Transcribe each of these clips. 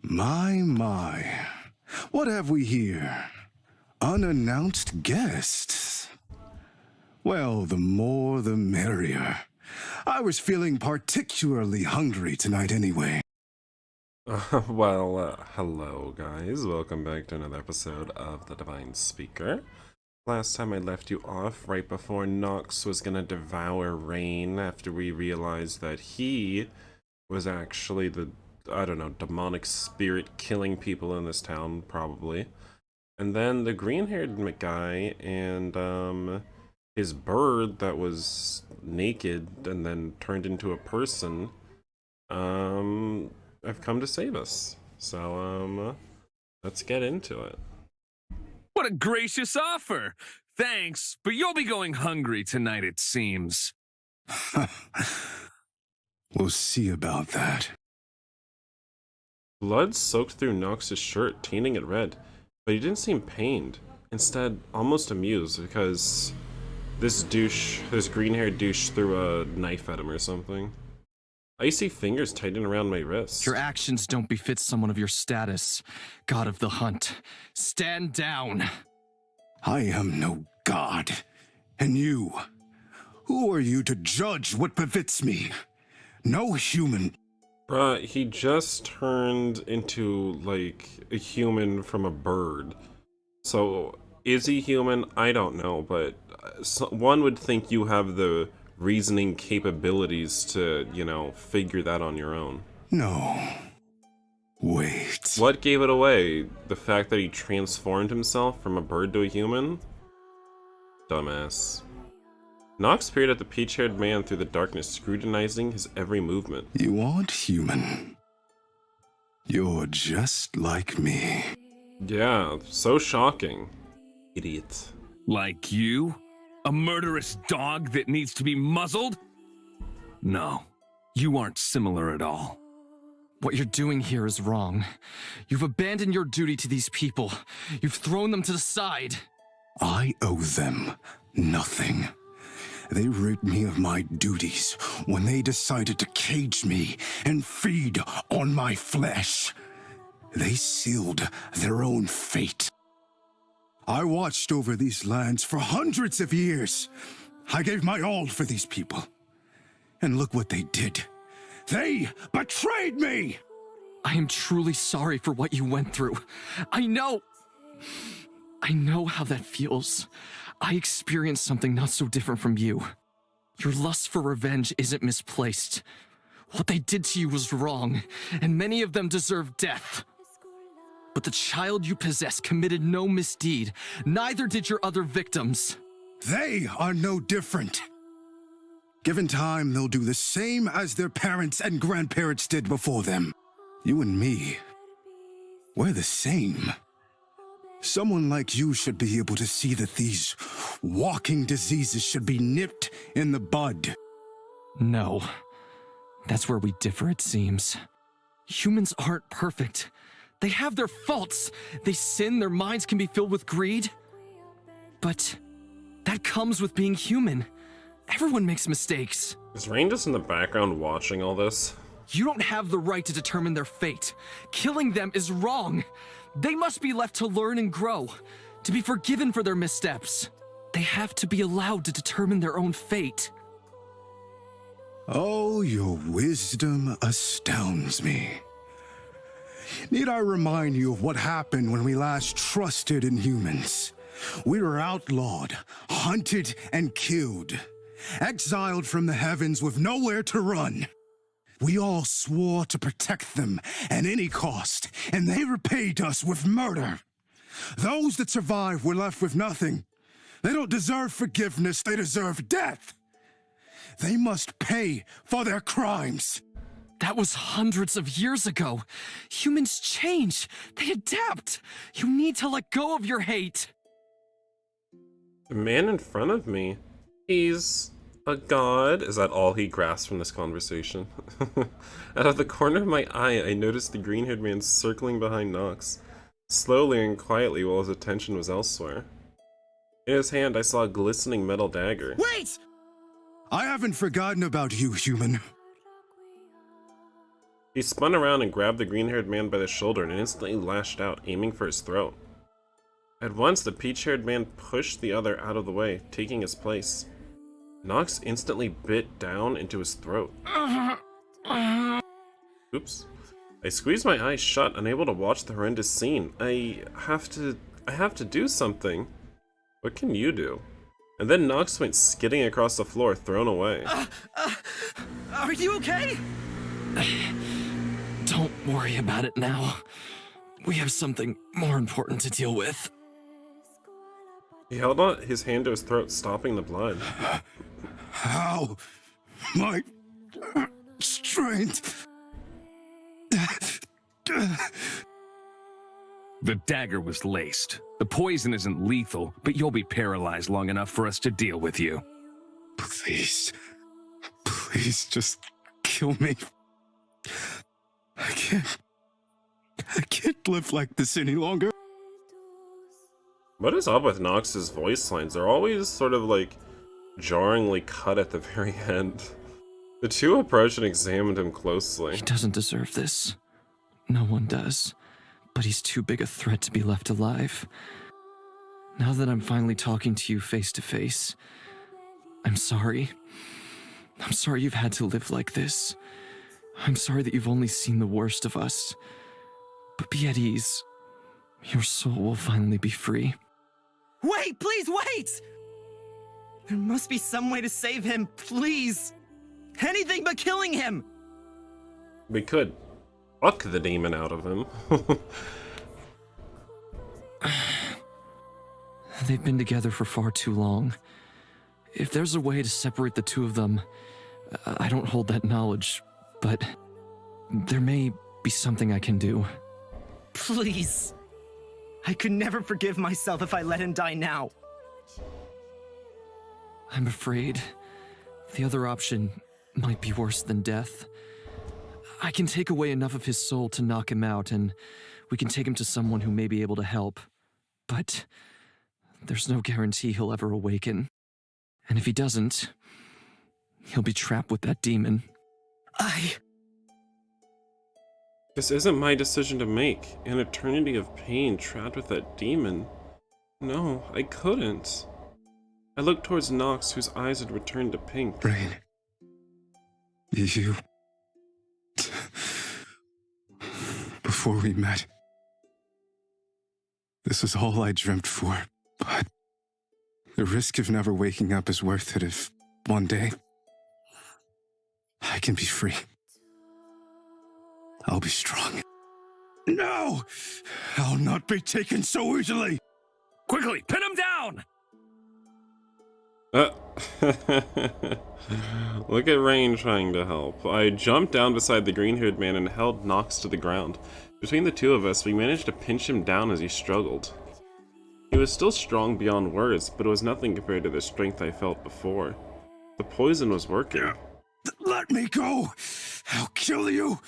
My. What have we here? Unannounced guests. Well, the more the merrier. I was feeling particularly hungry tonight anyway. Hello guys. Welcome back to another episode of The Divine Speaker. Last time I left you off right before Knox was gonna devour Rain after we realized that he was actually the, demonic spirit killing people in this town, probably. And then the green-haired guy and, his bird that was naked and then turned into a person, have come to save us. So, let's get into it. What a gracious offer! Thanks, but you'll be going hungry tonight, it seems. We'll see about that. Blood soaked through Knox's shirt, tinting it red, but he didn't seem pained. Instead, almost amused, because this green-haired douche threw a knife at him or something. Icy fingers tighten around my wrist. Your actions don't befit someone of your status, god of the hunt. Stand down. I am no god. And you? Who are you to judge what befits me? No human. Bruh, he just turned into, like, a human from a bird. So, is he human? I don't know, but one would think you have the reasoning capabilities to, figure that on your own. No. Wait. What gave it away? The fact that he transformed himself from a bird to a human? Dumbass. Knox peered at the peach-haired man through the darkness, scrutinizing his every movement. You aren't human. You're just like me. Yeah, so shocking. Idiot. Like you? A murderous dog that needs to be muzzled? No, you aren't similar at all. What you're doing here is wrong. You've abandoned your duty to these people. You've thrown them to the side. I owe them nothing. They rid me of my duties when they decided to cage me and feed on my flesh. They sealed their own fate. I watched over these lands for hundreds of years. I gave my all for these people. And look what they did. They betrayed me! I am truly sorry for what you went through. I know how that feels. I experienced something not so different from you. Your lust for revenge isn't misplaced. What they did to you was wrong, and many of them deserve death. But the child you possess committed no misdeed. Neither did your other victims. They are no different. Given time, they'll do the same as their parents and grandparents did before them. You and me, we're the same. Someone like you should be able to see that these walking diseases should be nipped in the bud. No. That's where we differ, it seems. Humans aren't perfect. They have their faults. They sin, their minds can be filled with greed. But that comes with being human. Everyone makes mistakes. Is Rain just in the background watching all this? You don't have the right to determine their fate. Killing them is wrong. They must be left to learn and grow, to be forgiven for their missteps. They have to be allowed to determine their own fate. Oh, your wisdom astounds me. Need I remind you of what happened when we last trusted in humans? We were outlawed, hunted, and killed. Exiled from the heavens with nowhere to run. We all swore to protect them at any cost, and they repaid us with murder. Those that survived were left with nothing. They don't deserve forgiveness, they deserve death. They must pay for their crimes. That was hundreds of years ago. Humans change. They adapt. You need to let go of your hate. The man in front of me, he's a god? Is that all he grasped from this conversation? Out of the corner of my eye, I noticed the green-haired man circling behind Knox, slowly and quietly while his attention was elsewhere. In his hand, I saw a glistening metal dagger. Wait! I haven't forgotten about you, human. He spun around and grabbed the green-haired man by the shoulder and instantly lashed out, aiming for his throat. At once, the peach-haired man pushed the other out of the way, taking his place. Knox instantly bit down into his throat. Oops. I squeezed my eyes shut, unable to watch the horrendous scene. I have to do something. What can you do? And then Knox went skidding across the floor, thrown away. Are you okay? Don't worry about it now. We have something more important to deal with. He held on his hand to his throat, stopping the blood. How? My strength. The dagger was laced. The poison isn't lethal, but you'll be paralyzed long enough for us to deal with you. Please. Please just kill me. I can't live like this any longer. What is up with Knox's voice lines? They're always sort of like jarringly cut at the very end. The two approached and examined him closely. He doesn't deserve this. No one does. But he's too big a threat to be left alive. Now that I'm finally talking to you face to face, I'm sorry. I'm sorry you've had to live like this. I'm sorry that you've only seen the worst of us. But be at ease. Your soul will finally be free. Wait, please wait! There must be some way to save him, please! Anything but killing him! We could fuck the demon out of him. They've been together for far too long. If there's a way to separate the two of them, I don't hold that knowledge, but there may be something I can do. Please. I could never forgive myself if I let him die now. I'm afraid the other option might be worse than death. I can take away enough of his soul to knock him out, and we can take him to someone who may be able to help. But there's no guarantee he'll ever awaken. And if he doesn't, he'll be trapped with that demon. This isn't my decision to make. An eternity of pain trapped with that demon. No, I couldn't. I looked towards Knox, whose eyes had returned to pink. Rain. You... Before we met, this is all I dreamt for, but the risk of never waking up is worth it if one day I can be free. I'll be strong. No! I'll not be taken so easily! Quickly, pin him down! Look at Rain trying to help. I jumped down beside the green-haired man and held Knox to the ground. Between the two of us, we managed to pinch him down as he struggled. He was still strong beyond words, but it was nothing compared to the strength I felt before. The poison was working. Let me go! I'll kill you!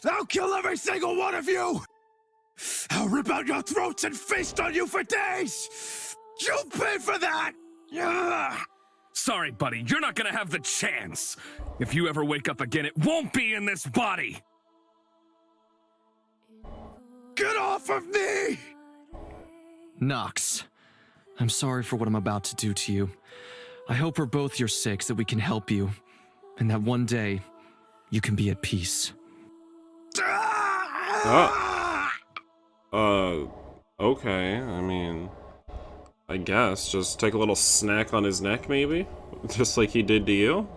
I'll kill every single one of you! I'll rip out your throats and feast on you for days! You'll pay for that! Sorry, buddy, you're not gonna have the chance. If you ever wake up again, it won't be in this body. Get off of me! Knox, I'm sorry for what I'm about to do to you. I hope for both your sakes that we can help you, and that one day, you can be at peace. Okay, I mean, I guess, just take a little snack on his neck, maybe? Just like he did to you?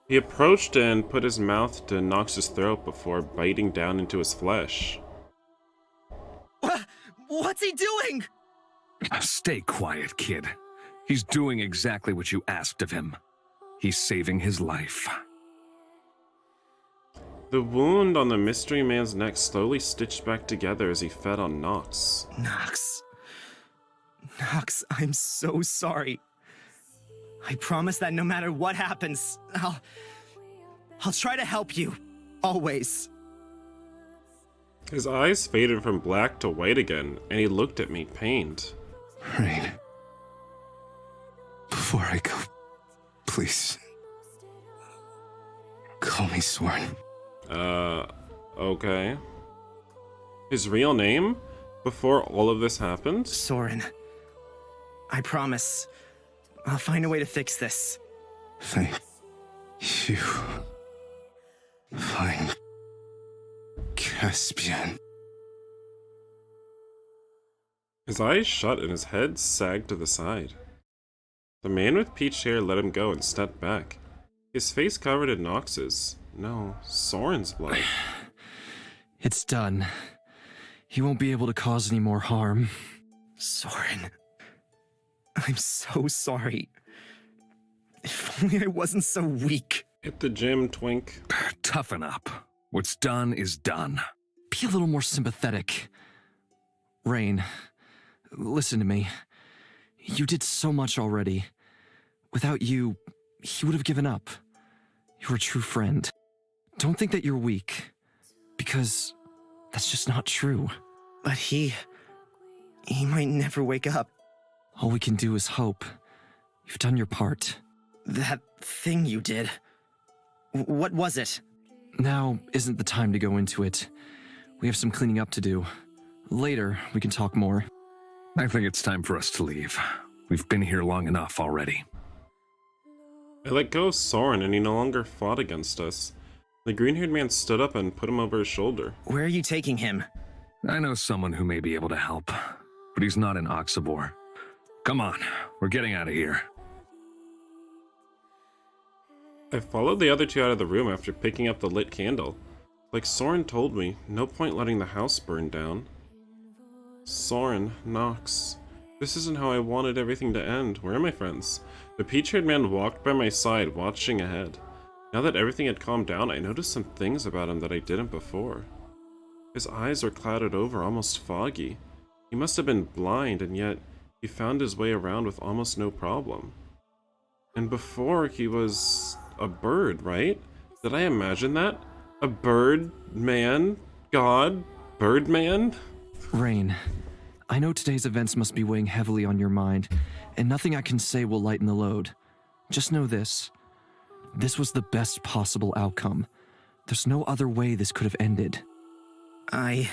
He approached and put his mouth to Knox's throat before biting down into his flesh. What's he doing? Stay quiet, kid. He's doing exactly what you asked of him. He's saving his life. The wound on the mystery man's neck slowly stitched back together as he fed on Knox. Knox, I'm so sorry. I promise that no matter what happens, I'll try to help you. Always. His eyes faded from black to white again, and he looked at me, pained. Rain. Before I go, please. Call me Soren. Okay. His real name? Before all of this happened? Soren. I promise. I'll find a way to fix this. Thank you. Fine. Caspian. His eyes shut and his head sagged to the side. The man with peach hair let him go and stepped back. His face covered in Knox's. No, Soren's blood. It's done. He won't be able to cause any more harm. Soren. I'm so sorry. If only I wasn't so weak. Hit the gym, Twink. Toughen up. What's done is done. Be a little more sympathetic. Rain, listen to me. You did so much already. Without you, he would have given up. You're a true friend. Don't think that you're weak, because that's just not true. But he might never wake up. All we can do is hope. You've done your part. That thing you did. What was it? Now isn't the time to go into it. We have some cleaning up to do. Later, we can talk more. I think it's time for us to leave. We've been here long enough already. I let go of Soren and he no longer fought against us. The green-haired man stood up and put him over his shoulder. Where are you taking him? I know someone who may be able to help, but he's not in Oxabor. Come on, we're getting out of here. I followed the other two out of the room after picking up the lit candle. Like Soren told me, no point letting the house burn down. Soren, Knox. This isn't how I wanted everything to end. Where are my friends? The peach-haired man walked by my side, watching ahead. Now that everything had calmed down, I noticed some things about him that I didn't before. His eyes were clouded over, almost foggy. He must have been blind, and yet he found his way around with almost no problem. And before, he was a bird, right? Did I imagine that? A bird man? God? Birdman? Rain, I know today's events must be weighing heavily on your mind, and nothing I can say will lighten the load. Just know this. This was the best possible outcome. There's no other way this could have ended. I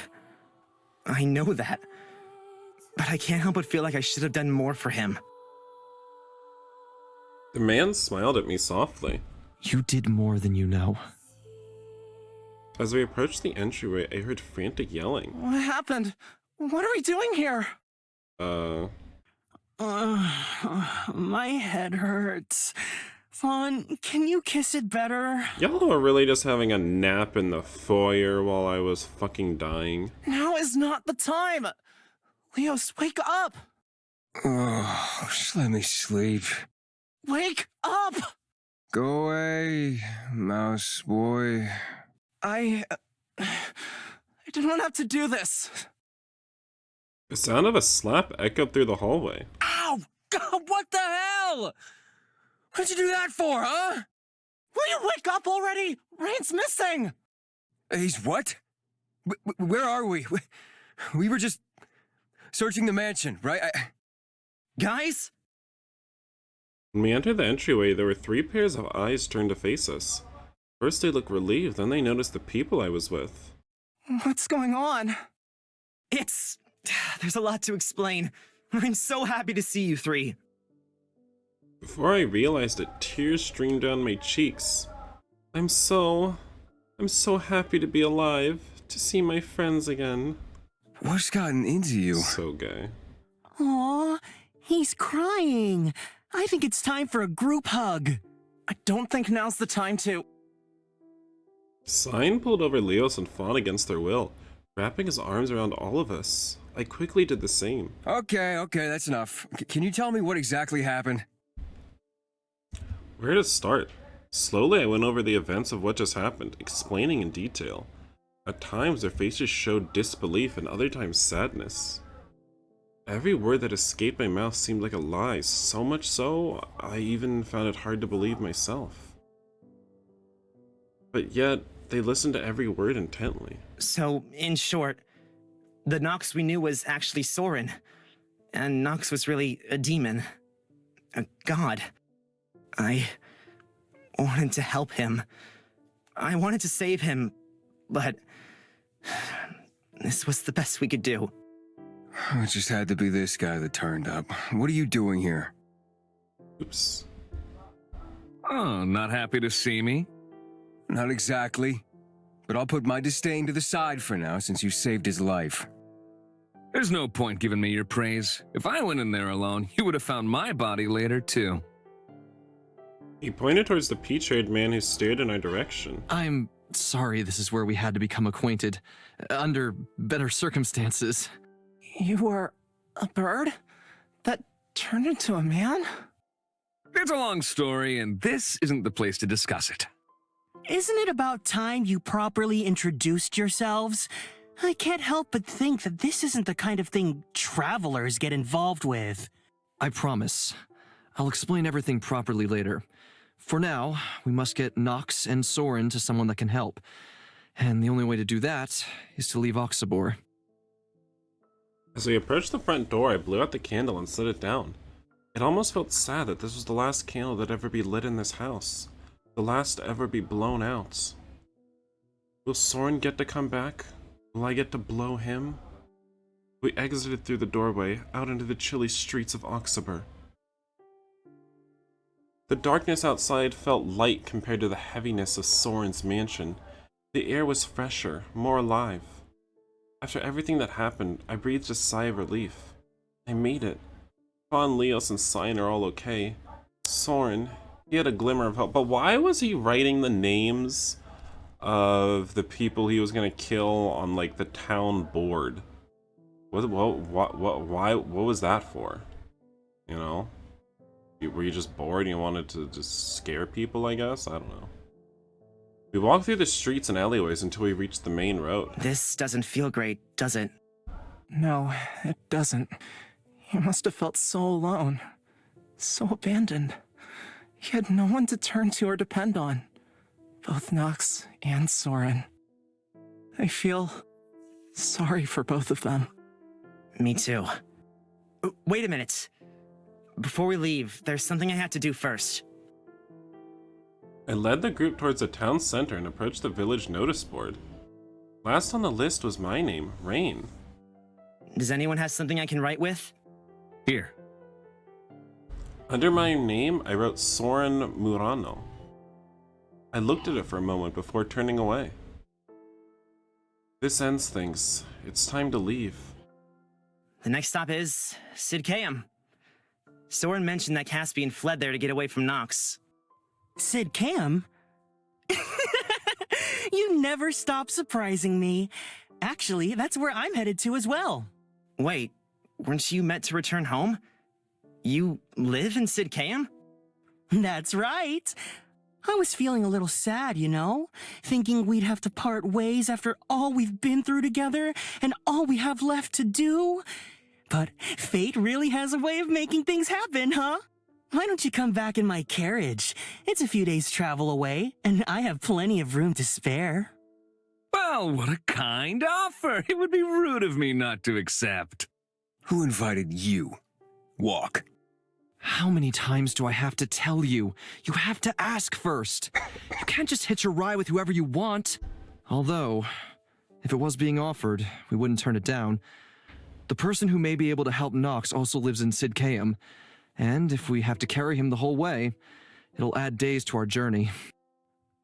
know that. But I can't help but feel like I should have done more for him. The man smiled at me softly. You did more than you know. As we approached the entryway, I heard frantic yelling. What happened? What are we doing here? My head hurts. Fawn, can you kiss it better? Y'all are really just having a nap in the foyer while I was fucking dying. Now is not the time! Leos, wake up! Oh, just let me sleep. Wake up! Go away, mouse boy. I don't have to do this. The sound of a slap echoed through the hallway. Ow! God, what the hell? What'd you do that for, huh? Will you wake up already? Rain's missing! He's what? Where are we? We were just searching the mansion, right? Guys? When we entered the entryway, there were 3 pairs of eyes turned to face us. First they looked relieved, then they noticed the people I was with. What's going on? There's a lot to explain. I'm so happy to see you 3. Before I realized it, tears streamed down my cheeks. I'm so happy to be alive, to see my friends again. What's gotten into you? So gay. Aw, he's crying. I think it's time for a group hug. I don't think now's the time to... Sign pulled over Leos and Fawn against their will, wrapping his arms around all of us. I quickly did the same. Okay, that's enough. Can you tell me what exactly happened? Where to start? Slowly I went over the events of what just happened, explaining in detail. At times their faces showed disbelief and other times sadness. Every word that escaped my mouth seemed like a lie, so much so, I even found it hard to believe myself. But yet, they listened to every word intently. So, in short, the Knox we knew was actually Soren. And Knox was really a demon. A god. I wanted to help him. I wanted to save him, but this was the best we could do. It just had to be this guy that turned up. What are you doing here? Oops. Oh, not happy to see me? Not exactly. But I'll put my disdain to the side for now since you saved his life. There's no point giving me your praise. If I went in there alone, you would have found my body later, too. He pointed towards the peach-haired man who stared in our direction. I'm sorry this is where we had to become acquainted. Under better circumstances. You were a bird that turned into a man? It's a long story, and this isn't the place to discuss it. Isn't it about time you properly introduced yourselves? I can't help but think that this isn't the kind of thing travelers get involved with. I promise. I'll explain everything properly later. For now, we must get Knox and Soren to someone that can help. And the only way to do that is to leave Oxabor. As we approached the front door, I blew out the candle and set it down. It almost felt sad that this was the last candle that ever be lit in this house. The last to ever be blown out. Will Soren get to come back? Will I get to blow him? We exited through the doorway, out into the chilly streets of Oxabor. The darkness outside felt light compared to the heaviness of Soren's mansion. The air was fresher, more alive. After everything that happened, I breathed a sigh of relief. I made it. Fawn, Leos, and Sign are all okay. Soren, he had a glimmer of hope, but why was he writing the names of the people he was gonna kill on like the town board? What was that for? You know? Were you just bored and you wanted to just scare people, I guess? I don't know. We walked through the streets and alleyways until we reached the main road. This doesn't feel great, does it? No, it doesn't. He must have felt so alone, so abandoned. He had no one to turn to or depend on. Both Knox and Soren. I feel sorry for both of them. Me too. Wait a minute. Before we leave, there's something I have to do first. I led the group towards the town center and approached the village notice board. Last on the list was my name, Rain. Does anyone have something I can write with? Here. Under my name, I wrote Soren Murano. I looked at it for a moment before turning away. This ends things. It's time to leave. The next stop is Sidkayam. Soren mentioned that Caspian fled there to get away from Knox. Sid Cam? You never stop surprising me. Actually, that's where I'm headed to as well. Wait, weren't you meant to return home? You live in Sidkayam? That's right. I was feeling a little sad, you know? Thinking we'd have to part ways after all we've been through together and all we have left to do. But fate really has a way of making things happen, huh? Why don't you come back in my carriage? It's a few days' travel away, and I have plenty of room to spare. Well, what a kind offer. It would be rude of me not to accept. Who invited you? Walk. How many times do I have to tell you? You have to ask first. You can't just hitch a ride with whoever you want. Although, if it was being offered, we wouldn't turn it down. The person who may be able to help Knox also lives in Sidkayam, and if we have to carry him the whole way, it'll add days to our journey.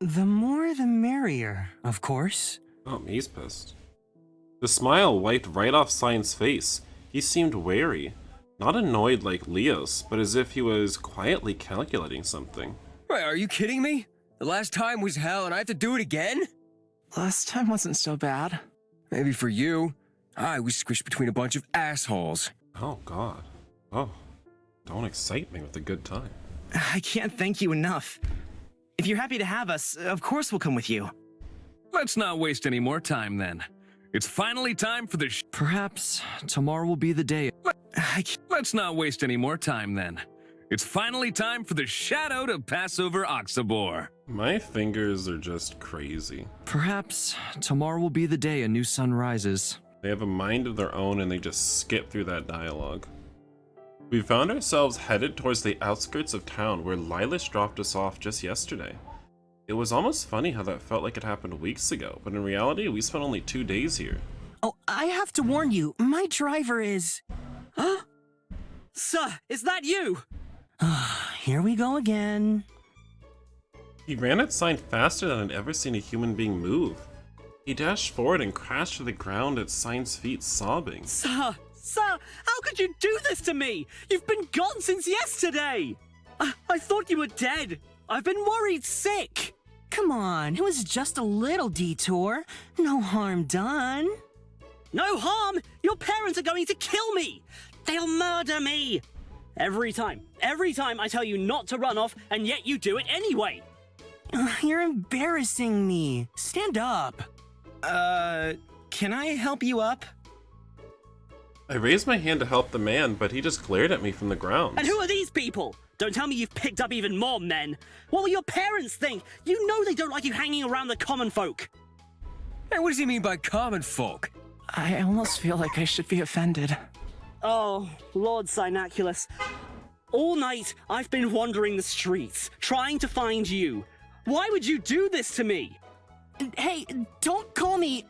The more the merrier, of course. Oh, he's pissed. The smile wiped right off Sign's face. He seemed wary. Not annoyed like Leos, but as if he was quietly calculating something. Wait, are you kidding me? The last time was hell and I have to do it again? Last time wasn't so bad. Maybe for you. I was squished between a bunch of assholes. Oh, God. Oh, don't excite me with a good time. I can't thank you enough. If you're happy to have us, of course we'll come with you. Let's not waste any more time then. It's finally time for the Perhaps tomorrow will be the day. Let's not waste any more time then. It's finally time for the shadow to pass over Oxabor. My fingers are just crazy. Perhaps tomorrow will be the day a new sun rises. They have a mind of their own and they just skip through that dialogue. We found ourselves headed towards the outskirts of town where Lilas dropped us off just yesterday. It was almost funny how that felt like it happened weeks ago, but in reality, we spent only 2 days here. Oh, I have to warn you, my driver is... Huh? Sir, is that you? Here we go again. He ran at Sign faster than I'd ever seen a human being move. He dashed forward and crashed to the ground at Sign's feet, sobbing. Sir, how could you do this to me? You've been gone since yesterday. I thought you were dead. I've been worried sick. Come on, it was just a little detour. No harm done. No harm? Your parents are going to kill me. They'll murder me. Every time I tell you not to run off, and yet you do it anyway. You're embarrassing me. Stand up. Can I help you up? I raised my hand to help the man, but he just glared at me from the ground. And who are these people? Don't tell me you've picked up even more men. What will your parents think? You know they don't like you hanging around the common folk. Hey, what does he mean by common folk? I almost feel like I should be offended. Oh, Lord Synaculus. All night, I've been wandering the streets, trying to find you. Why would you do this to me? Hey, don't call me...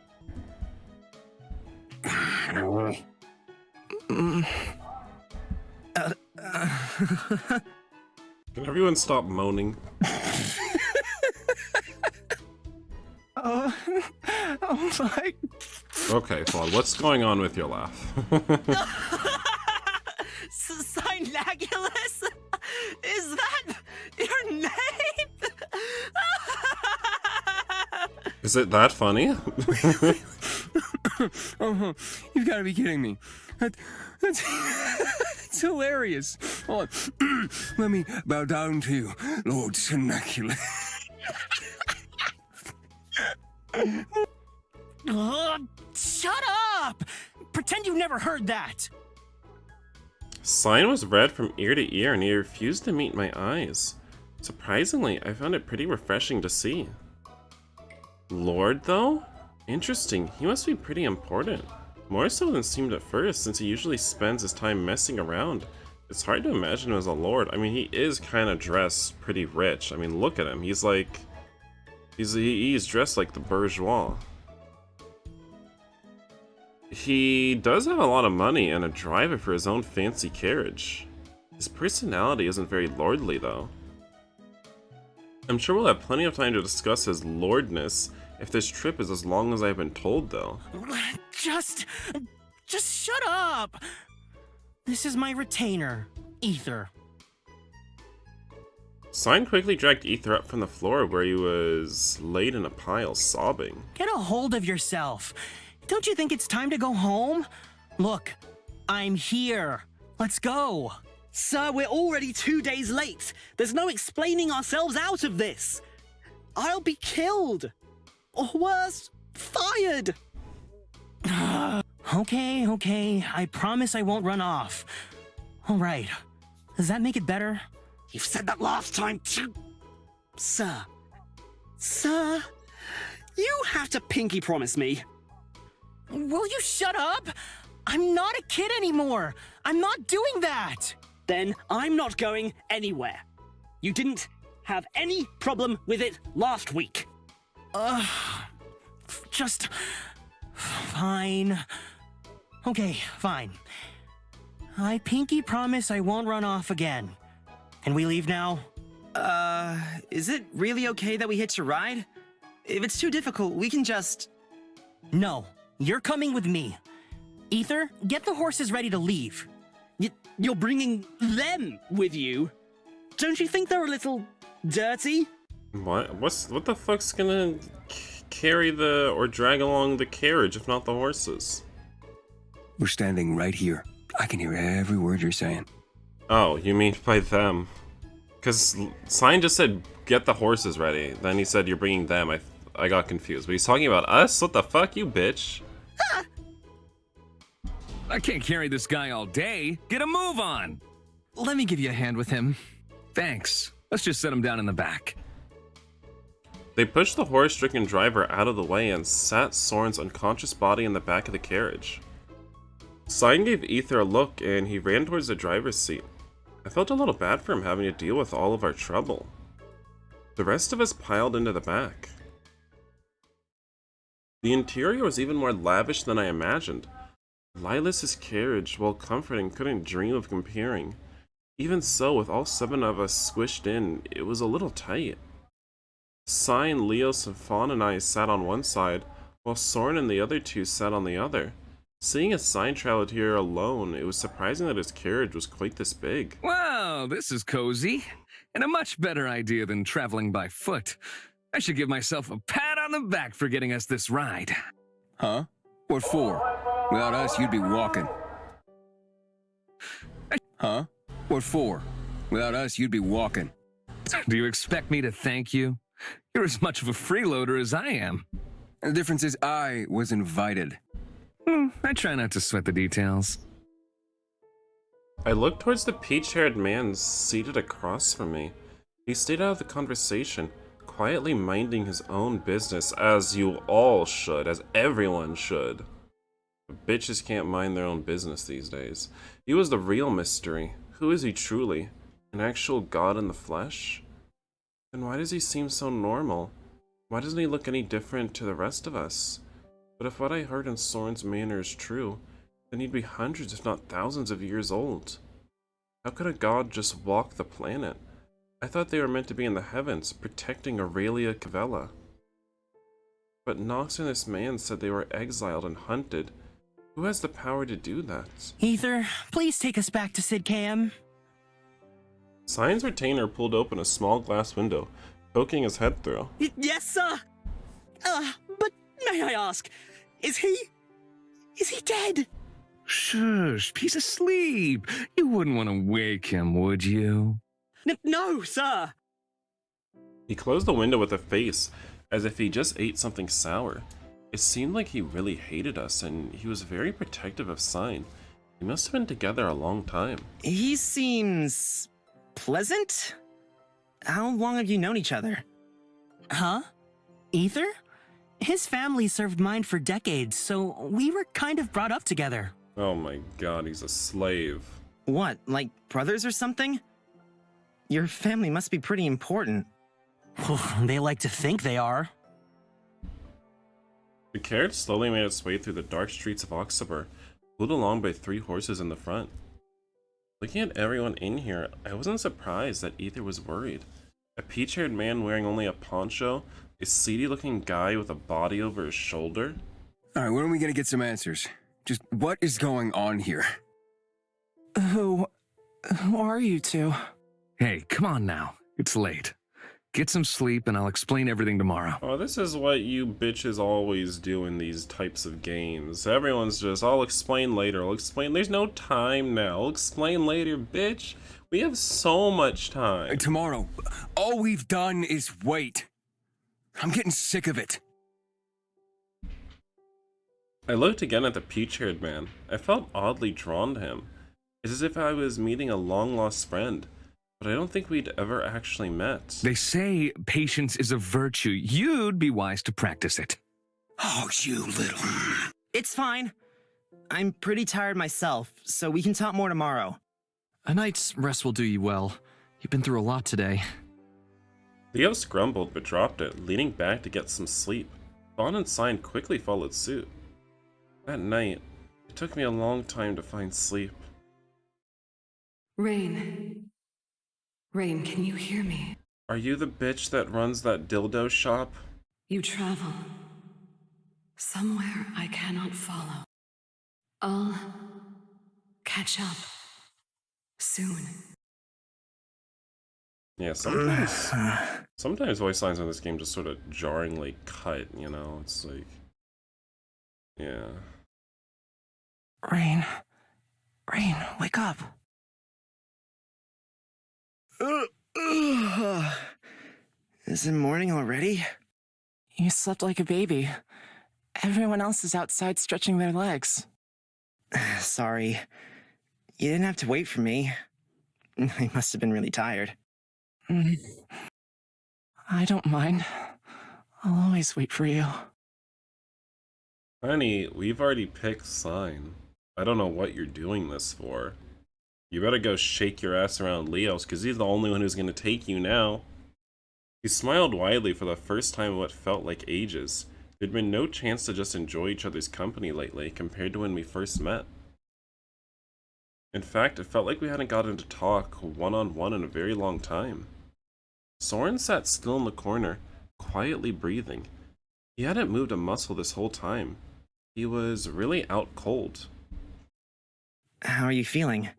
Can everyone stop moaning? Oh my... Okay, Claude, what's going on with your laugh? Synaculus? Is that your name? Is it that funny? You've got to be kidding me. That's it's hilarious. Hold on. Let me bow down to you, Lord Synaculus. Shut up! Pretend you never heard that. Sign was red from ear to ear and he refused to meet my eyes. Surprisingly, I found it pretty refreshing to see. Lord, though? Interesting, he must be pretty important. More so than seemed at first, since he usually spends his time messing around. It's hard to imagine him as a lord. I mean, he is kind of dressed pretty rich. I mean, look at him. He's like... He's dressed like the bourgeois. He does have a lot of money and a driver for his own fancy carriage. His personality isn't very lordly, though. I'm sure we'll have plenty of time to discuss his lordness if this trip is as long as I've been told, though. Just shut up! This is my retainer, Ether. Sign quickly dragged Ether up from the floor where he was laid in a pile, sobbing. Get a hold of yourself. Don't you think it's time to go home? Look, I'm here. Let's go. Sir, we're already 2 days late. There's no explaining ourselves out of this. I'll be killed. Or worse, fired. Okay. I promise I won't run off. All right. Does that make it better? You've said that last time too. Sir, you have to pinky promise me. Will you shut up? I'm not a kid anymore. I'm not doing that. Then I'm not going anywhere. You didn't have any problem with it last week. Just... fine. Okay, fine. I pinky promise I won't run off again. Can we leave now? Is it really okay that we hitch a ride? If it's too difficult, we can just... No, you're coming with me. Ether, get the horses ready to leave. You're bringing them with you? Don't you think they're a little dirty? What the fuck's gonna carry or drag along the carriage if not the horses? We're standing right here. I can hear every word you're saying. Oh, you mean by them? Because Sign just said, get the horses ready. Then he said, you're bringing them. I got confused. But he's talking about us? What the fuck, you bitch? I can't carry this guy all day. Get a move on. Let me give you a hand with him. Thanks. Let's just set him down in the back. They pushed the horse-stricken driver out of the way and sat Soren's unconscious body in the back of the carriage. Sign gave Ether a look and he ran towards the driver's seat. I felt a little bad for him having to deal with all of our trouble. The rest of us piled into the back. The interior was even more lavish than I imagined. Lilas's carriage, while comforting, couldn't dream of comparing. Even so, with all 7 of us squished in, it was a little tight. Sign, Leos, and Fawn and I sat on one side, while Soren and the other 2 sat on the other. Seeing a Sign traveled here alone, it was surprising that his carriage was quite this big. Wow, this is cozy. And a much better idea than traveling by foot. I should give myself a pat on the back for getting us this ride. Huh? What for? Without us, you'd be walking. Huh? What for? Without us, you'd be walking. Do you expect me to thank you? You're as much of a freeloader as I am. The difference is I was invited. I try not to sweat the details. I looked towards the peach-haired man seated across from me. He stayed out of the conversation, quietly minding his own business, as you all should, as everyone should. But bitches can't mind their own business these days. He was the real mystery. Who is he truly? An actual god in the flesh? Then why does he seem so normal? Why doesn't he look any different to the rest of us? But if what I heard in Soren's manner is true, then he'd be hundreds if not thousands of years old. How could a god just walk the planet? I thought they were meant to be in the heavens, protecting Aurelia Cavella. But Knox and this man said they were exiled and hunted. Who has the power to do that? Ether, please take us back to Sid Cam. Sign's retainer pulled open a small glass window, poking his head through. Yes, sir. But may I ask, is he dead? Shush, he's asleep. You wouldn't want to wake him, would you? No, sir. He closed the window with a face, as if he just ate something sour. It seemed like he really hated us, and he was very protective of Sign. They must have been together a long time. He seems pleasant? How long have you known each other? Huh? Ether? His family served mine for decades, so we were kind of brought up together. Oh my god, he's a slave. What, like brothers or something? Your family must be pretty important. They like to think they are. The carriage slowly made its way through the dark streets of Oxaber, pulled along by 3 horses in the front. Looking at everyone in here, I wasn't surprised that Ether was worried. A peach-haired man wearing only a poncho, a seedy-looking guy with a body over his shoulder. All right, when are we gonna get some answers? Just what is going on here? Who are you 2? Hey, come on now. It's late. Get some sleep and I'll explain everything tomorrow. Oh, this is what you bitches always do in these types of games. Everyone's just, I'll explain later, I'll explain. There's no time now. I'll explain later, bitch. We have so much time. Tomorrow. All we've done is wait. I'm getting sick of it. I looked again at the peach-haired man. I felt oddly drawn to him. It's as if I was meeting a long-lost friend. But I don't think we'd ever actually met. They say patience is a virtue. You'd be wise to practice it. Oh, you little... It's fine. I'm pretty tired myself, so we can talk more tomorrow. A night's rest will do you well. You've been through a lot today. Leos grumbled but dropped it, leaning back to get some sleep. Fawn and Sign quickly followed suit. That night, it took me a long time to find sleep. Rain. Rain, can you hear me? Are you the bitch that runs that dildo shop? You travel. Somewhere I cannot follow. I'll catch up. Soon. Yeah, sometimes voice lines in this game just sort of jarringly cut, you know? It's like... yeah. Rain, wake up. Is it morning already? You slept like a baby. Everyone else is outside stretching their legs. Sorry. You didn't have to wait for me. I must have been really tired. I don't mind. I'll always wait for you. Honey, we've already picked Sign. I don't know what you're doing this for. You better go shake your ass around Leos, because he's the only one who's going to take you now. He smiled widely for the first time in what felt like ages. There'd been no chance to just enjoy each other's company lately compared to when we first met. In fact, it felt like we hadn't gotten to talk one-on-one in a very long time. Soren sat still in the corner, quietly breathing. He hadn't moved a muscle this whole time. He was really out cold. How are you feeling?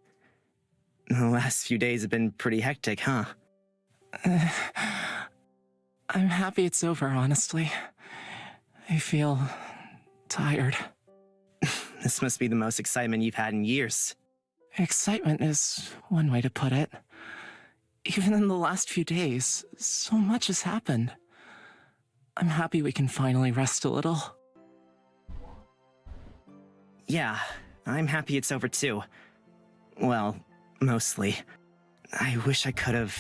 The last few days have been pretty hectic, huh? I'm happy it's over, honestly. I feel tired. This must be the most excitement you've had in years. Excitement is one way to put it. Even in the last few days, so much has happened. I'm happy we can finally rest a little. Yeah, I'm happy it's over too. Well, mostly. I wish I could have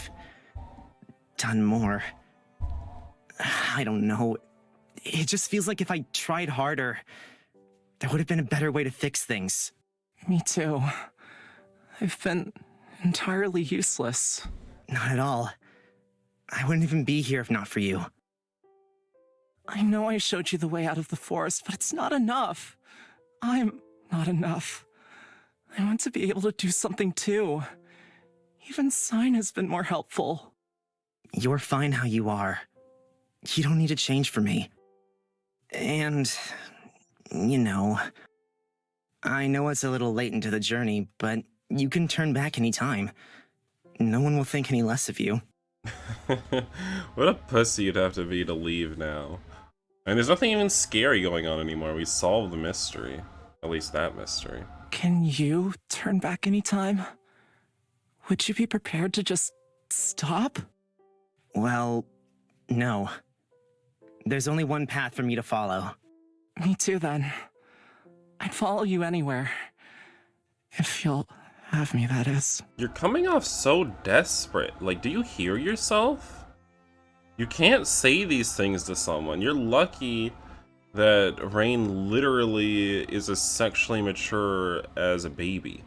done more. I don't know. It just feels like if I tried harder, there would have been a better way to fix things. Me too. I've been entirely useless. Not at all. I wouldn't even be here if not for you. I know I showed you the way out of the forest, but it's not enough. I'm not enough. I want to be able to do something too. Even Sign has been more helpful. You're fine how you are. You don't need to change for me. And, you know, I know it's a little late into the journey, but you can turn back any time. No one will think any less of you. What a pussy you'd have to be to leave now. And there's nothing even scary going on anymore. We solved the mystery. At least that mystery. Can you turn back any time? Would you be prepared to just stop? Well, no. There's only one path for me to follow. Me too, then. I'd follow you anywhere. If you'll have me, that is. You're coming off so desperate. Like, do you hear yourself? You can't say these things to someone. You're lucky that Rain literally is as sexually mature as a baby.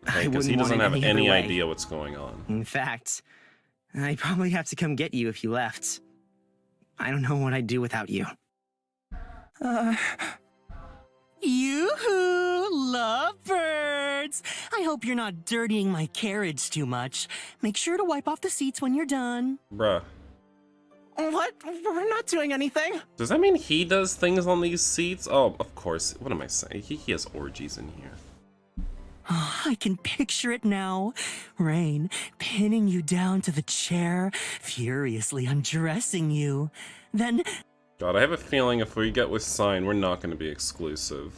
Okay? Because he doesn't have any idea what's going on. In fact, I'd probably have to come get you if you left. I don't know what I'd do without you. Yoo-hoo! Lovebirds! I hope you're not dirtying my carriage too much. Make sure to wipe off the seats when you're done. Bruh. What? We're not doing anything. Does that mean he does things on these seats? Oh, of course. What am I saying? He has orgies in here. Oh, I can picture it now. Rain pinning you down to the chair, furiously undressing you. Then... God, I have a feeling if we get with Sign, we're not going to be exclusive.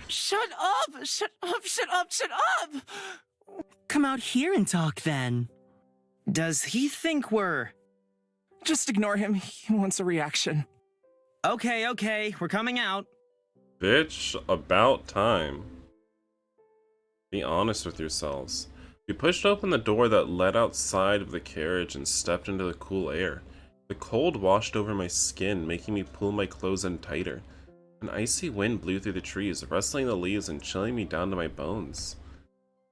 Shut up! Shut up! Shut up! Shut up! come out here and talk then. Does he think we're... Just ignore him. He wants a reaction. Okay, we're coming out. Bitch, about time. Be honest with yourselves. We pushed open the door that led outside of the carriage and stepped into the cool air. The cold washed over my skin, making me pull my clothes in tighter. An icy wind blew through the trees, rustling the leaves and chilling me down to my bones.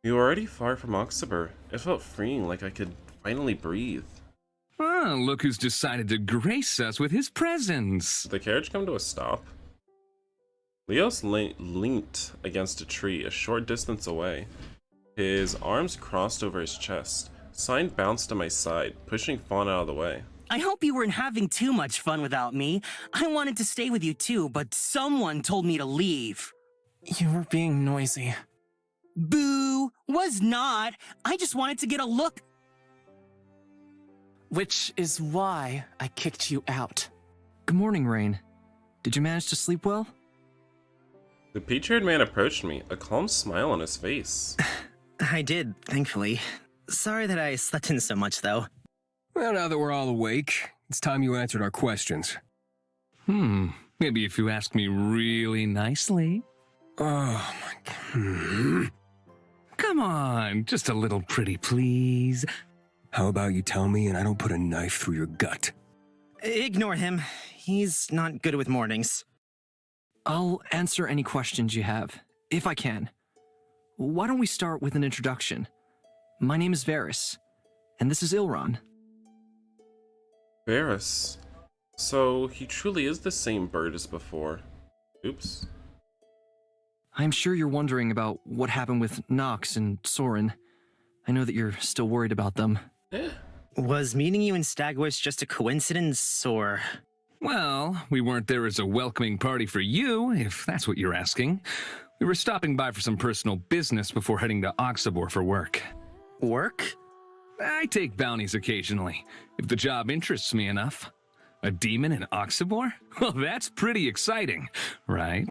We were already far from Oxaber. It felt freeing, like I could finally breathe. Ah, look who's decided to grace us with his presence. Did the carriage come to a stop? Leos leant against a tree a short distance away. His arms crossed over his chest. Sign bounced to my side, pushing Fawn out of the way. I hope you weren't having too much fun without me. I wanted to stay with you too, but someone told me to leave. You were being noisy. Boo! Was not. I just wanted to get a look. Which is why I kicked you out. Good morning, Rain. Did you manage to sleep well? The peach-haired man approached me, a calm smile on his face. I did, thankfully. Sorry that I slept in so much, though. Well, now that we're all awake, it's time you answered our questions. Maybe if you ask me really nicely. Oh, my... Come on, just a little pretty, please. How about you tell me and I don't put a knife through your gut? Ignore him. He's not good with mornings. I'll answer any questions you have, if I can. Why don't we start with an introduction? My name is Varys, and this is Ilron. Varys. So he truly is the same bird as before. Oops. I'm sure you're wondering about what happened with Knox and Soren. I know that you're still worried about them. Eh. Was meeting you in Stagwis just a coincidence, or? Well, we weren't there as a welcoming party for you, if that's what you're asking. We were stopping by for some personal business before heading to Oxabor for work. Work? I take bounties occasionally, if the job interests me enough. A demon in Oxabor? Well, that's pretty exciting, right?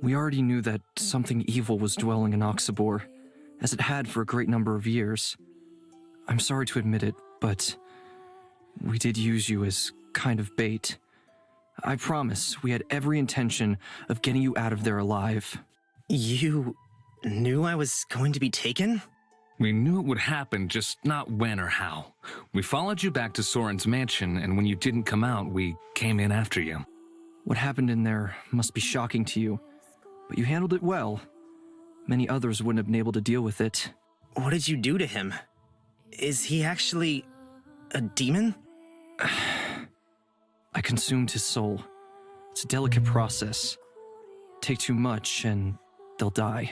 We already knew that something evil was dwelling in Oxabor, as it had for a great number of years. I'm sorry to admit it, but we did use you as kind of bait. I promise we had every intention of getting you out of there alive. You knew I was going to be taken? We knew it would happen, just not when or how. We followed you back to Soren's mansion, and when you didn't come out, we came in after you. What happened in there must be shocking to you, but you handled it well. Many others wouldn't have been able to deal with it. What did you do to him? Is he actually a demon? I consumed his soul. It's a delicate process. Take too much and they'll die.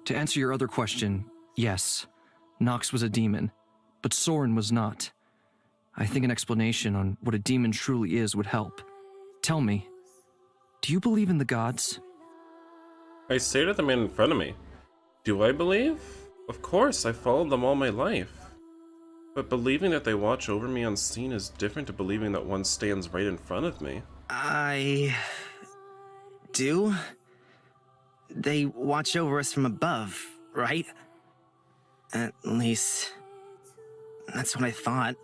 To answer your other question, yes, Knox was a demon, but Soren was not. I think an explanation on what a demon truly is would help. Tell me, do you believe in the gods? I stared at the man in front of me. Do I believe? Of course, I followed them all my life. But believing that they watch over me unseen is different to believing that one stands right in front of me. I do? They watch over us from above, right? At least, that's what I thought.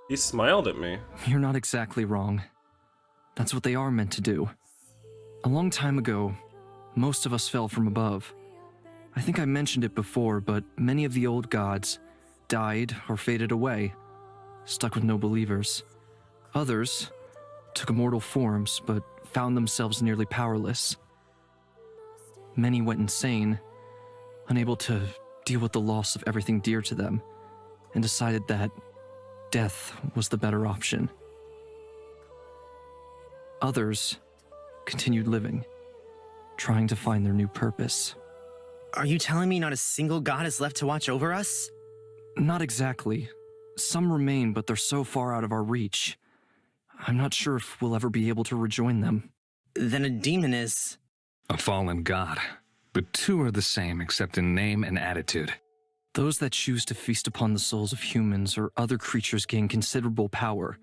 He smiled at me. You're not exactly wrong. That's what they are meant to do. A long time ago, most of us fell from above. I think I mentioned it before, but many of the old gods died or faded away, stuck with no believers. Others took immortal forms, but found themselves nearly powerless. Many went insane, unable to deal with the loss of everything dear to them, and decided that death was the better option. Others continued living, trying to find their new purpose. Are you telling me not a single god is left to watch over us? Not exactly. Some remain, but they're so far out of our reach. I'm not sure if we'll ever be able to rejoin them. Then a demon is... A fallen god. The two are the same, except in name and attitude. Those that choose to feast upon the souls of humans or other creatures gain considerable power,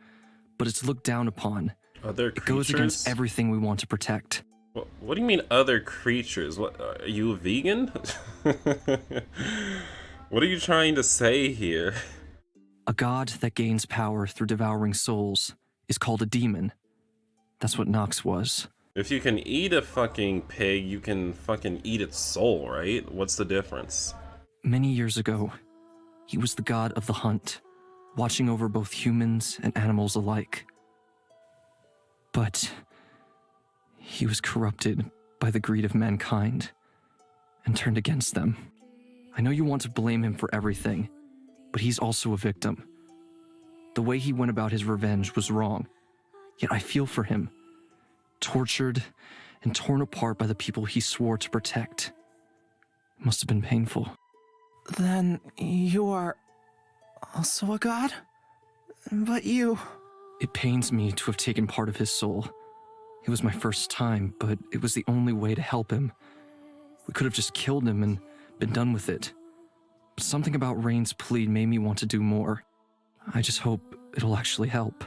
but it's looked down upon. Other It creatures? goes against everything we want to protect. What do you mean other creatures? What, are you a vegan? What are you trying to say here? A god that gains power through devouring souls is called a demon. That's what Knox was. If you can eat a fucking pig, you can fucking eat its soul, right? What's the difference? Many years ago, he was the god of the hunt, watching over both humans and animals alike. But he was corrupted by the greed of mankind and turned against them. I know you want to blame him for everything, but he's also a victim. The way he went about his revenge was wrong, yet I feel for him, tortured and torn apart by the people he swore to protect. It must have been painful. Then you are also a god? But you... It pains me to have taken part of his soul. It was my first time, but it was the only way to help him. We could have just killed him and been done with it. But something about Rain's plea made me want to do more. I just hope it'll actually help.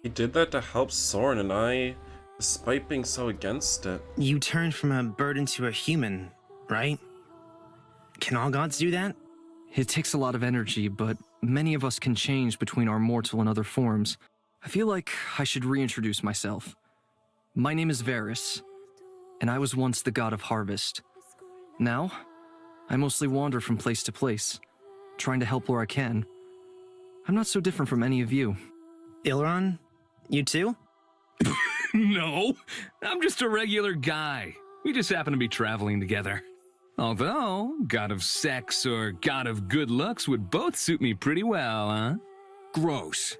He did that to help Soren and I, despite being so against it. You turned from a bird into a human, right? Can all gods do that? It takes a lot of energy, but many of us can change between our mortal and other forms. I feel like I should reintroduce myself. My name is Varys, and I was once the god of harvest. Now, I mostly wander from place to place, trying to help where I can. I'm not so different from any of you. Ilron? You too? No, I'm just a regular guy. We just happen to be traveling together. Although, god of sex or god of good looks would both suit me pretty well, huh? Gross.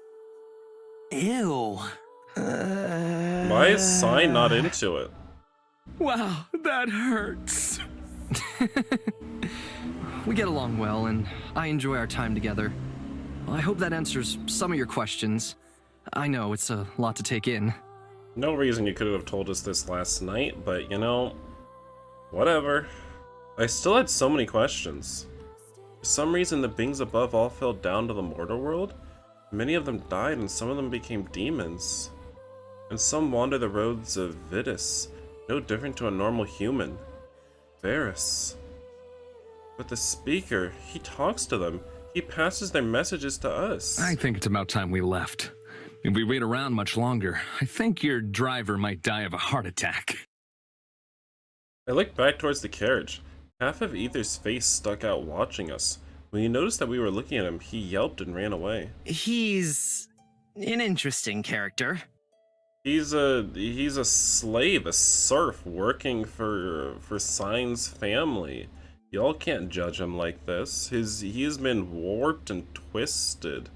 Ew. Why is Sign not into it? Wow, that hurts. We get along well, and I enjoy our time together. Well, I hope that answers some of your questions. I know it's a lot to take in. No reason you could have told us this last night, but you know, whatever. I still had so many questions. For some reason, the beings above all fell down to the mortal world. Many of them died, and some of them became demons. And some wander the roads of Vidus, no different to a normal human. Varus. But the speaker, he talks to them. He passes their messages to us. I think it's about time we left. If we wait around much longer, I think your driver might die of a heart attack. I looked back towards the carriage. Half of Ether's face stuck out watching us. When he noticed that we were looking at him, he yelped and ran away. He's an interesting character. He's a slave, a serf, working for Sign's family. Y'all can't judge him like this. He has been warped and twisted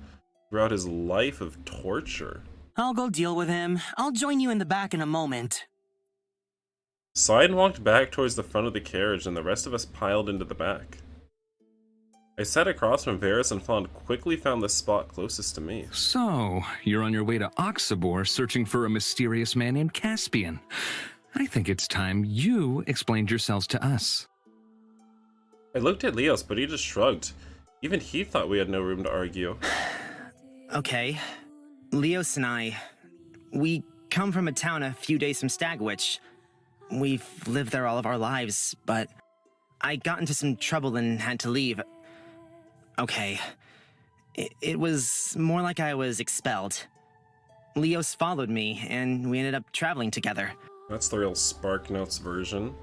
throughout his life of torture. I'll go deal with him. I'll join you in the back in a moment. Sign walked back towards the front of the carriage, and the rest of us piled into the back. I sat across from Varus, and Fawn quickly found the spot closest to me. So, you're on your way to Oxabor searching for a mysterious man named Caspian. I think it's time you explained yourselves to us. I looked at Leos, but he just shrugged. Even he thought we had no room to argue. Okay. Leos and we come from a town a few days from Stagwitch. We've lived there all of our lives, but I got into some trouble and had to leave. Okay. It was more like I was expelled. Leos followed me, and we ended up traveling together. That's the real Spark Notes version.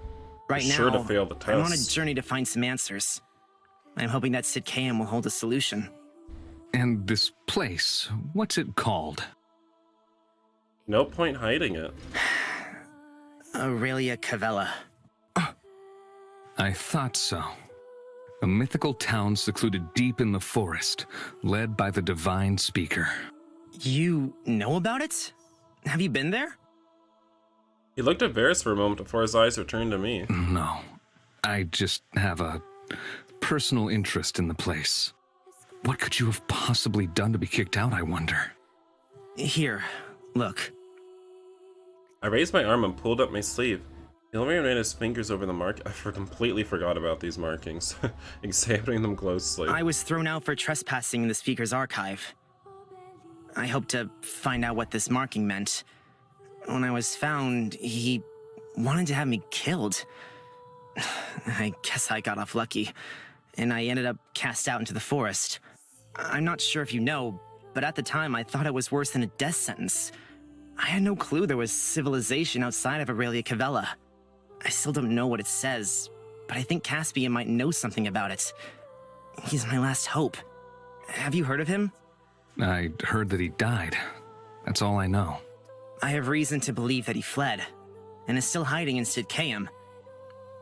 Right now, sure to fail the I'm on a test. journey to find some answers. I'm hoping that Sid Kayam will hold a solution. And this place, what's it called? No point hiding it. Aurelia Cavella. I thought so. A mythical town secluded deep in the forest, led by the divine speaker. You know about it? Have you been there? He looked at Varus for a moment before his eyes returned to me. No, I just have a personal interest in the place. What could you have possibly done to be kicked out, I wonder? Here, look. I raised my arm and pulled up my sleeve. Ilmarin ran his fingers over the mark. I completely forgot about these markings, examining them closely. I was thrown out for trespassing in the speaker's archive. I hoped to find out what this marking meant. When I was found, he wanted to have me killed. I guess I got off lucky, and I ended up cast out into the forest. I'm not sure if you know, but at the time I thought it was worse than a death sentence. I had no clue there was civilization outside of Aurelia Cavella. I still don't know what it says, but I think Caspian might know something about it. He's my last hope. Have you heard of him? I heard that he died. That's all I know. I have reason to believe that he fled, and is still hiding in Sid Kayam.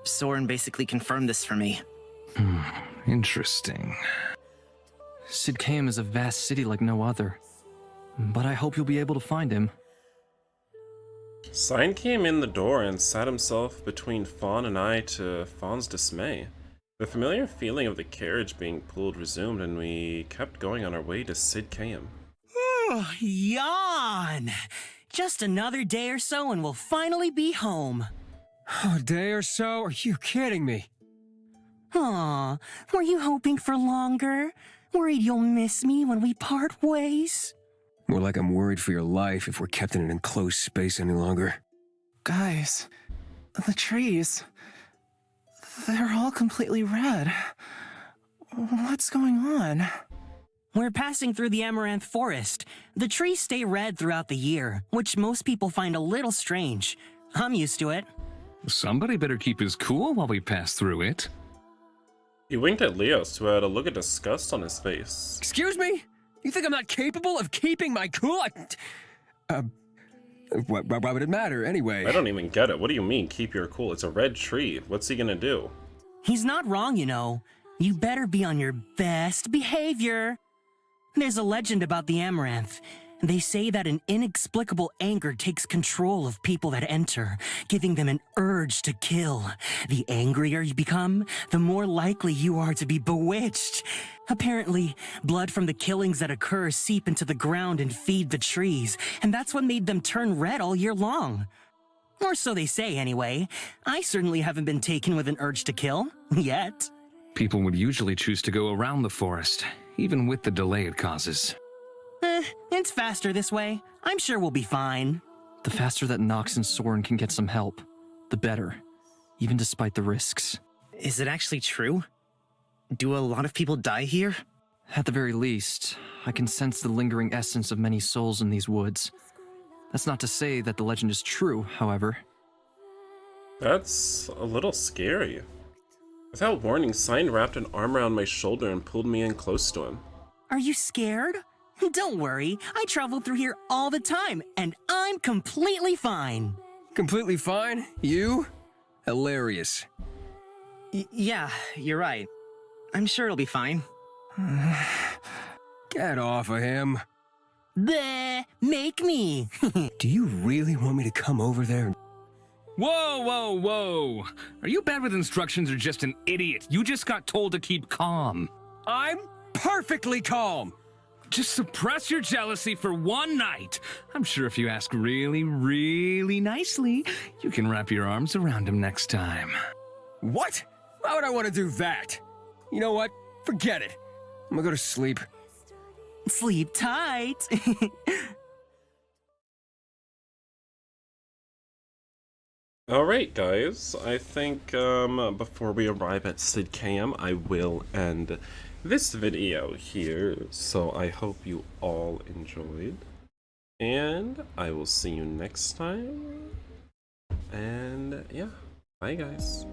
Soren basically confirmed this for me. Interesting. Sid Kayam is a vast city like no other, but I hope you'll be able to find him. Sign came in the door and sat himself between Fawn and I, to Fawn's dismay. The familiar feeling of the carriage being pulled resumed, and we kept going on our way to Sid Kayam. Yawn! Just another day or so and we'll finally be home. A day or so? Are you kidding me? Aw, were you hoping for longer? Worried you'll miss me when we part ways? More like I'm worried for your life if we're kept in an enclosed space any longer. Guys, the trees, they're all completely red. What's going on? We're passing through the Amaranth Forest. The trees stay red throughout the year, which most people find a little strange. I'm used to it. Somebody better keep his cool while we pass through it. He winked at Leos, who had a look of disgust on his face. Excuse me? You think I'm not capable of keeping my cool? Why would it matter anyway? I don't even get it. What do you mean, keep your cool? It's a red tree. What's he gonna do? He's not wrong, you know. You better be on your best behavior. There's a legend about the Amaranth. They say that an inexplicable anger takes control of people that enter, giving them an urge to kill. The angrier you become, the more likely you are to be bewitched. Apparently, blood from the killings that occur seep into the ground and feed the trees, and that's what made them turn red all year long. Or so they say, anyway. I certainly haven't been taken with an urge to kill, yet. People would usually choose to go around the forest, even with the delay it causes. It's faster this way. I'm sure we'll be fine. The faster that Knox and Soren can get some help, the better, even despite the risks. Is it actually true? Do a lot of people die here? At the very least, I can sense the lingering essence of many souls in these woods. That's not to say that the legend is true, however. That's a little scary. Without warning, Sign wrapped an arm around my shoulder and pulled me in close to him. Are you scared? Don't worry. I travel through here all the time, and I'm completely fine. Completely fine? You? Hilarious. Yeah, you're right. I'm sure it'll be fine. Get off of him. Bleh, make me. Do you really want me to come over there? Whoa, whoa, whoa! Are you bad with instructions or just an idiot? You just got told to keep calm. I'm perfectly calm. Just suppress your jealousy for one night. I'm sure if you ask really, really nicely, you can wrap your arms around him next time. What? Why would I want to do that? You know what? Forget it. I'm gonna go to sleep. Sleep tight. Alright guys, I think before we arrive at Sid Cam, I will end this video here, so I hope you all enjoyed, and I will see you next time, and yeah, bye guys.